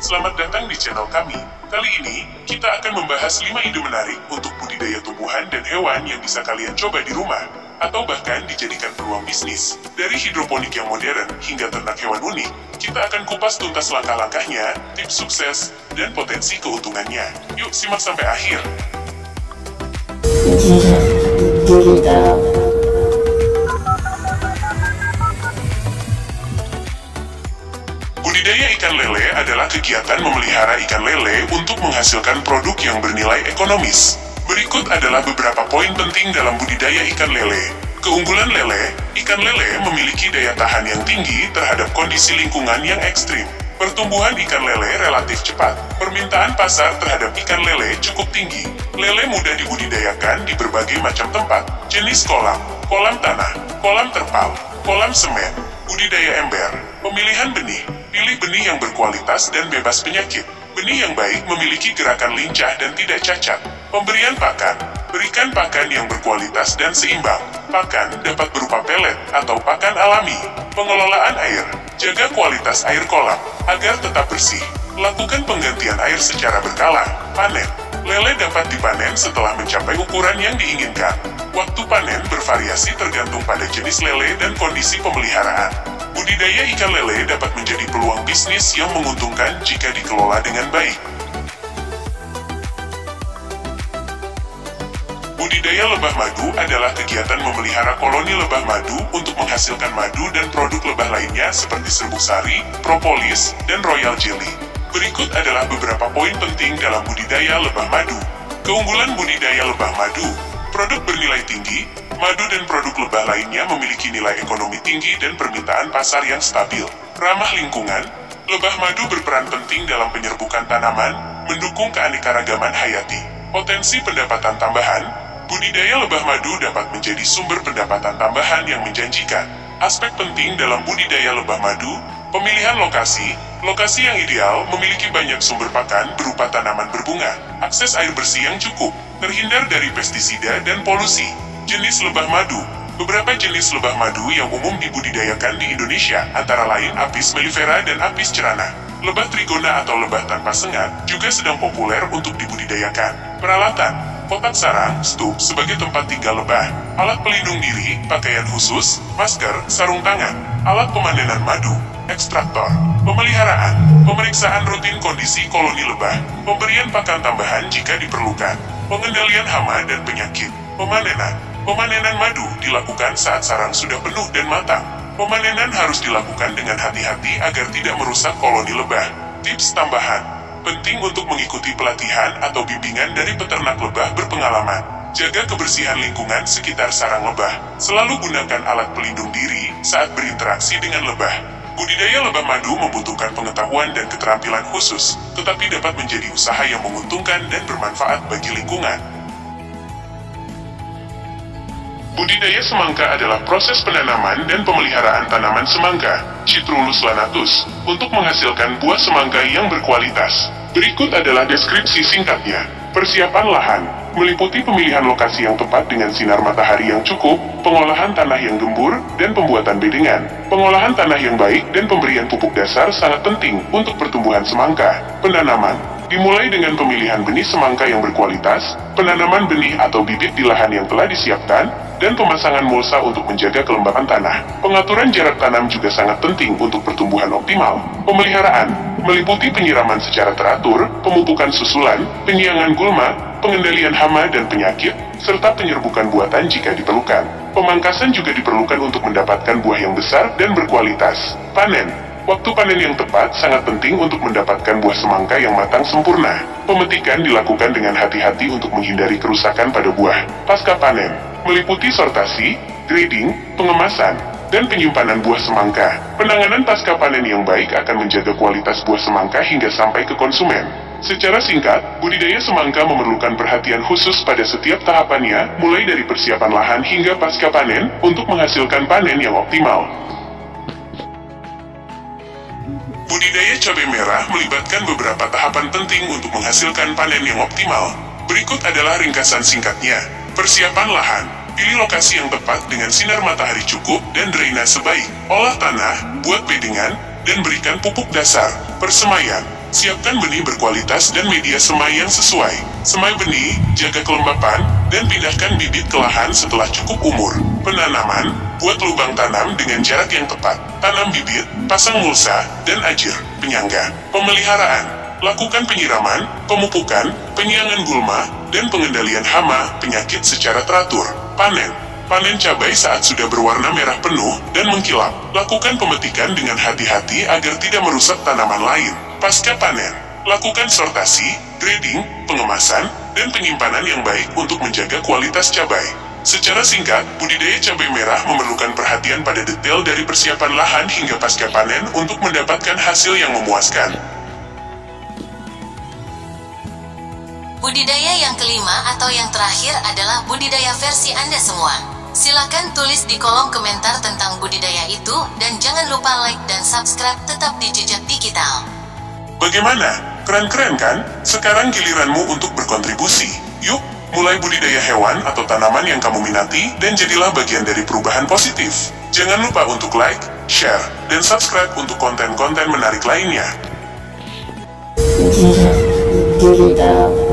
Selamat datang di channel kami. Kali ini, kita akan membahas 5 ide menarik untuk budidaya tumbuhan dan hewan yang bisa kalian coba di rumah, atau bahkan dijadikan peluang bisnis. Dari hidroponik yang modern hingga ternak hewan unik, kita akan kupas tuntas langkah-langkahnya, tips sukses, dan potensi keuntungannya. Yuk simak sampai akhir. Budidaya ikan lele adalah kegiatan memelihara ikan lele untuk menghasilkan produk yang bernilai ekonomis. Berikut adalah beberapa poin penting dalam budidaya ikan lele. Keunggulan lele, ikan lele memiliki daya tahan yang tinggi terhadap kondisi lingkungan yang ekstrim. Pertumbuhan ikan lele relatif cepat. Permintaan pasar terhadap ikan lele cukup tinggi. Lele mudah dibudidayakan di berbagai macam tempat. Jenis kolam, kolam tanah, kolam terpal, kolam semen, budidaya ember. Pemilihan benih. Pilih benih yang berkualitas dan bebas penyakit. Benih yang baik memiliki gerakan lincah dan tidak cacat. Pemberian pakan. Berikan pakan yang berkualitas dan seimbang. Pakan dapat berupa pelet atau pakan alami. Pengelolaan air. Jaga kualitas air kolam agar tetap bersih. Lakukan penggantian air secara berkala. Panen. Lele dapat dipanen setelah mencapai ukuran yang diinginkan. Waktu panen bervariasi tergantung pada jenis lele dan kondisi pemeliharaan. Budidaya ikan lele dapat menjadi peluang bisnis yang menguntungkan jika dikelola dengan baik. Budidaya lebah madu adalah kegiatan memelihara koloni lebah madu untuk menghasilkan madu dan produk lebah lainnya seperti serbuk sari, propolis, dan royal jelly. Berikut adalah beberapa poin penting dalam budidaya lebah madu. Keunggulan budidaya lebah madu. Produk bernilai tinggi, madu dan produk lebah lainnya memiliki nilai ekonomi tinggi dan permintaan pasar yang stabil. Ramah lingkungan, lebah madu berperan penting dalam penyerbukan tanaman, mendukung keanekaragaman hayati. Potensi pendapatan tambahan, budidaya lebah madu dapat menjadi sumber pendapatan tambahan yang menjanjikan. Aspek penting dalam budidaya lebah madu, pemilihan lokasi. Lokasi yang ideal memiliki banyak sumber pakan berupa tanaman berbunga, akses air bersih yang cukup, terhindar dari pestisida dan polusi. Jenis lebah madu. Beberapa jenis lebah madu yang umum dibudidayakan di Indonesia, antara lain Apis mellifera dan Apis cerana. Lebah trigona atau lebah tanpa sengat juga sedang populer untuk dibudidayakan. Peralatan. Kotak sarang, stup sebagai tempat tinggal lebah. Alat pelindung diri, pakaian khusus, masker, sarung tangan. Alat pemanenan madu, ekstraktor. Pemeliharaan. Pemeriksaan rutin kondisi koloni lebah. Pemberian pakan tambahan jika diperlukan. Pengendalian hama dan penyakit. Pemanenan. Pemanenan madu dilakukan saat sarang sudah penuh dan matang. Pemanenan harus dilakukan dengan hati-hati agar tidak merusak koloni lebah. Tips tambahan. Penting untuk mengikuti pelatihan atau bimbingan dari peternak lebah berpengalaman. Jaga kebersihan lingkungan sekitar sarang lebah. Selalu gunakan alat pelindung diri saat berinteraksi dengan lebah. Budidaya lebah madu membutuhkan pengetahuan dan keterampilan khusus, tetapi dapat menjadi usaha yang menguntungkan dan bermanfaat bagi lingkungan. Budidaya semangka adalah proses penanaman dan pemeliharaan tanaman semangka, Citrullus lanatus, untuk menghasilkan buah semangka yang berkualitas. Berikut adalah deskripsi singkatnya. Persiapan lahan, meliputi pemilihan lokasi yang tepat dengan sinar matahari yang cukup, pengolahan tanah yang gembur, dan pembuatan bedengan. Pengolahan tanah yang baik dan pemberian pupuk dasar sangat penting untuk pertumbuhan semangka. Penanaman, dimulai dengan pemilihan benih semangka yang berkualitas, penanaman benih atau bibit di lahan yang telah disiapkan, dan pemasangan mulsa untuk menjaga kelembapan tanah. Pengaturan jarak tanam juga sangat penting untuk pertumbuhan optimal. Pemeliharaan, meliputi penyiraman secara teratur, pemupukan susulan, penyiangan gulma, pengendalian hama dan penyakit, serta penyerbukan buatan jika diperlukan. Pemangkasan juga diperlukan untuk mendapatkan buah yang besar dan berkualitas. Panen. Waktu panen yang tepat sangat penting untuk mendapatkan buah semangka yang matang sempurna. Pemetikan dilakukan dengan hati-hati untuk menghindari kerusakan pada buah. Pasca panen, meliputi sortasi, grading, pengemasan, dan penyimpanan buah semangka. Penanganan pasca panen yang baik akan menjaga kualitas buah semangka hingga sampai ke konsumen. Secara singkat, budidaya semangka memerlukan perhatian khusus pada setiap tahapannya, mulai dari persiapan lahan hingga pasca panen, untuk menghasilkan panen yang optimal. Budidaya cabai merah melibatkan beberapa tahapan penting untuk menghasilkan panen yang optimal. Berikut adalah ringkasan singkatnya. Persiapan lahan. Pilih lokasi yang tepat dengan sinar matahari cukup dan drainase baik. Olah tanah, buat bedengan, dan berikan pupuk dasar. Persemaian. Siapkan benih berkualitas dan media semai yang sesuai. Semai benih, jaga kelembapan, dan pindahkan bibit ke lahan setelah cukup umur. Penanaman, buat lubang tanam dengan jarak yang tepat. Tanam bibit, pasang mulsa, dan ajir, penyangga. Pemeliharaan, lakukan penyiraman, pemupukan, penyiangan gulma, dan pengendalian hama, penyakit secara teratur. Panen, panen cabai saat sudah berwarna merah penuh dan mengkilap. Lakukan pemetikan dengan hati-hati agar tidak merusak tanaman lain. Pasca panen, lakukan sortasi, grading, pengemasan, dan penyimpanan yang baik untuk menjaga kualitas cabai. Secara singkat, budidaya cabai merah memerlukan perhatian pada detail dari persiapan lahan hingga pasca panen untuk mendapatkan hasil yang memuaskan. Budidaya yang kelima atau yang terakhir adalah budidaya versi Anda semua. Silakan tulis di kolom komentar tentang budidaya itu, dan jangan lupa like dan subscribe tetap di Jejak Digital. Bagaimana? Keren-keren kan? Sekarang giliranmu untuk berkontribusi. Yuk, mulai budidaya hewan atau tanaman yang kamu minati dan jadilah bagian dari perubahan positif. Jangan lupa untuk like, share, dan subscribe untuk konten-konten menarik lainnya. Jejak Digital.